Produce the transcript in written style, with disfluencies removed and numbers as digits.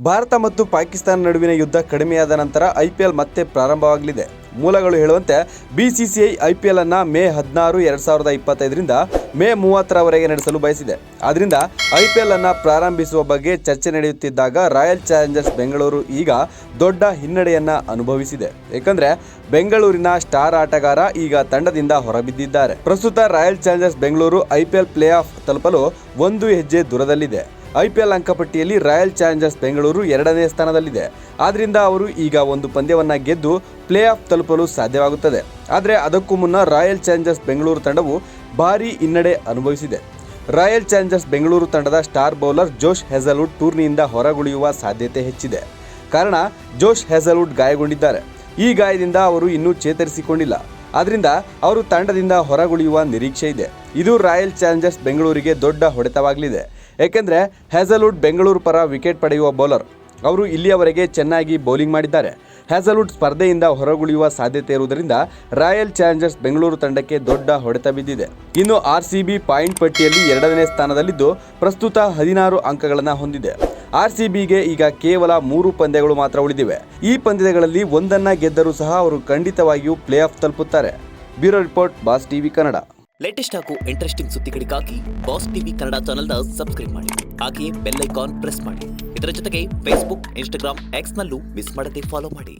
ಭಾರತ ಮತ್ತು ಪಾಕಿಸ್ತಾನ ನಡುವಿನ ಯುದ್ಧ ಕಡಿಮೆಯಾದ ನಂತರ ಐಪಿಎಲ್ ಮತ್ತೆ ಪ್ರಾರಂಭವಾಗಲಿದೆ. ಮೂಲಗಳು ಹೇಳುವಂತೆ ಬಿಸಿಸಿಐ ಐಪಿಎಲ್ ಅನ್ನು ಮೇ 16, 2025ರಿಂದ ಮೇ 30ರವರೆಗೆ ನಡೆಸಲು ಬಯಸಿದೆ. ಆದ್ದರಿಂದ ಐಪಿಎಲ್ ಅನ್ನು ಪ್ರಾರಂಭಿಸುವ ಬಗ್ಗೆ ಚರ್ಚೆ ನಡೆಯುತ್ತಿದ್ದಾಗ ರಾಯಲ್ ಚಾಲೆಂಜರ್ಸ್ ಬೆಂಗಳೂರು ಈಗ ದೊಡ್ಡ ಹಿನ್ನಡೆಯನ್ನು ಅನುಭವಿಸಿದೆ. ಏಕೆಂದರೆ ಬೆಂಗಳೂರಿನ ಸ್ಟಾರ್ ಆಟಗಾರ ಈಗ ತಂಡದಿಂದ ಹೊರಬಿದ್ದಿದ್ದಾರೆ. ಪ್ರಸ್ತುತ royal Challengers Bengaluru IPL play of ತಲುಪಲು ಒಂದು ಹೆಜ್ಜೆ ದೂರದಲ್ಲಿದೆ. ಐಪಿಎಲ್ ಅಂಕಪಟ್ಟಿಯಲ್ಲಿ ರಾಯಲ್ ಚಾಲೆಂಜರ್ಸ್ ಬೆಂಗಳೂರು 2ನೇ ಸ್ಥಾನದಲ್ಲಿದೆ. ಆದ್ದರಿಂದ ಅವರು ಈಗ ಒಂದು ಪಂದ್ಯವನ್ನು ಗೆದ್ದು ಪ್ಲೇ ಆಫ್ ತಲುಪಲು ಸಾಧ್ಯವಾಗುತ್ತದೆ. ಆದರೆ ಅದಕ್ಕೂ ಮುನ್ನ ರಾಯಲ್ ಚಾಲೆಂಜರ್ಸ್ ಬೆಂಗಳೂರು ತಂಡವು ಭಾರೀ ಹಿನ್ನಡೆ ಅನುಭವಿಸಿದೆ. ರಾಯಲ್ ಚಾಲೆಂಜರ್ಸ್ ಬೆಂಗಳೂರು ತಂಡದ ಸ್ಟಾರ್ ಬೌಲರ್ ಜೋಶ್ ಹೇಜಲ್ವುಡ್ ಟೂರ್ನಿಯಿಂದ ಹೊರಗುಳಿಯುವ ಸಾಧ್ಯತೆ ಹೆಚ್ಚಿದೆ. ಕಾರಣ ಜೋಶ್ ಹೇಜಲ್ವುಡ್ ಗಾಯಗೊಂಡಿದ್ದಾರೆ. ಈ ಗಾಯದಿಂದ ಅವರು ಇನ್ನೂ ಚೇತರಿಸಿಕೊಂಡಿಲ್ಲ. ಆದ್ದರಿಂದ ಅವರು ತಂಡದಿಂದ ಹೊರಗುಳಿಯುವ ನಿರೀಕ್ಷೆ ಇದೆ. ಇದು ರಾಯಲ್ ಚಾಲೆಂಜರ್ಸ್ ಬೆಂಗಳೂರಿಗೆ ದೊಡ್ಡ ಹೊಡೆತವಾಗಲಿದೆ. ಏಕೆಂದರೆ ಹೇಜಲ್ವುಡ್ ಬೆಂಗಳೂರು ಪರ ವಿಕೆಟ್ ಪಡೆಯುವ ಬೌಲರ್. ಅವರು ಇಲ್ಲಿಯವರೆಗೆ ಚೆನ್ನಾಗಿ ಬೌಲಿಂಗ್ ಮಾಡಿದ್ದಾರೆ. ಹೇಜಲ್ವುಡ್ ಸ್ಪರ್ಧೆಯಿಂದ ಹೊರಗುಳಿಯುವ ಸಾಧ್ಯತೆ ಇರುವುದರಿಂದ ರಾಯಲ್ ಚಾಲೆಂಜರ್ಸ್ ಬೆಂಗಳೂರು ತಂಡಕ್ಕೆ ದೊಡ್ಡ ಹೊಡೆತ ಬಿದ್ದಿದೆ. ಇನ್ನು ಆರ್ಸಿಬಿ ಪಾಯಿಂಟ್ ಪಟ್ಟಿಯಲ್ಲಿ 2ನೇ ಸ್ಥಾನದಲ್ಲಿದ್ದು ಪ್ರಸ್ತುತ 16 ಅಂಕಗಳನ್ನು ಹೊಂದಿದೆ. ಆರ್ಸಿಬಿಗೆ ಈಗ ಕೇವಲ 3 ಪಂದ್ಯಗಳು ಮಾತ್ರ ಉಳಿದಿವೆ. ಈ ಪಂದ್ಯಗಳಲ್ಲಿ ಒಂದನ್ನು ಗೆದ್ದರೂ ಸಹ ಅವರು ಖಂಡಿತವಾಗಿಯೂ ಪ್ಲೇ ಆಫ್ ತಲುಪುತ್ತಾರೆ. Bureau report, boss TV Kannada. Latest ಹಾಗೂ ಇಂಟ್ರೆಸ್ಟಿಂಗ್ ಸುದ್ದಿಗಳಿಗಾಗಿ ಬಾಸ್ ಟಿವಿ ಕನ್ನಡ ಚಾನೆಲ್ನ ಸಬ್ಸ್ಕ್ರೈಬ್ ಮಾಡಿ. ಹಾಗೆಯೇ ಬೆಲ್ ಐಕಾನ್ ಪ್ರೆಸ್ ಮಾಡಿ. ಇದರ ಜೊತೆಗೆ ಫೇಸ್ಬುಕ್, ಇನ್ಸ್ಟಾಗ್ರಾಮ್, ಎಕ್ಸ್ನಲ್ಲೂ ಮಿಸ್ ಮಾಡದೆ ಫಾಲೋ ಮಾಡಿ.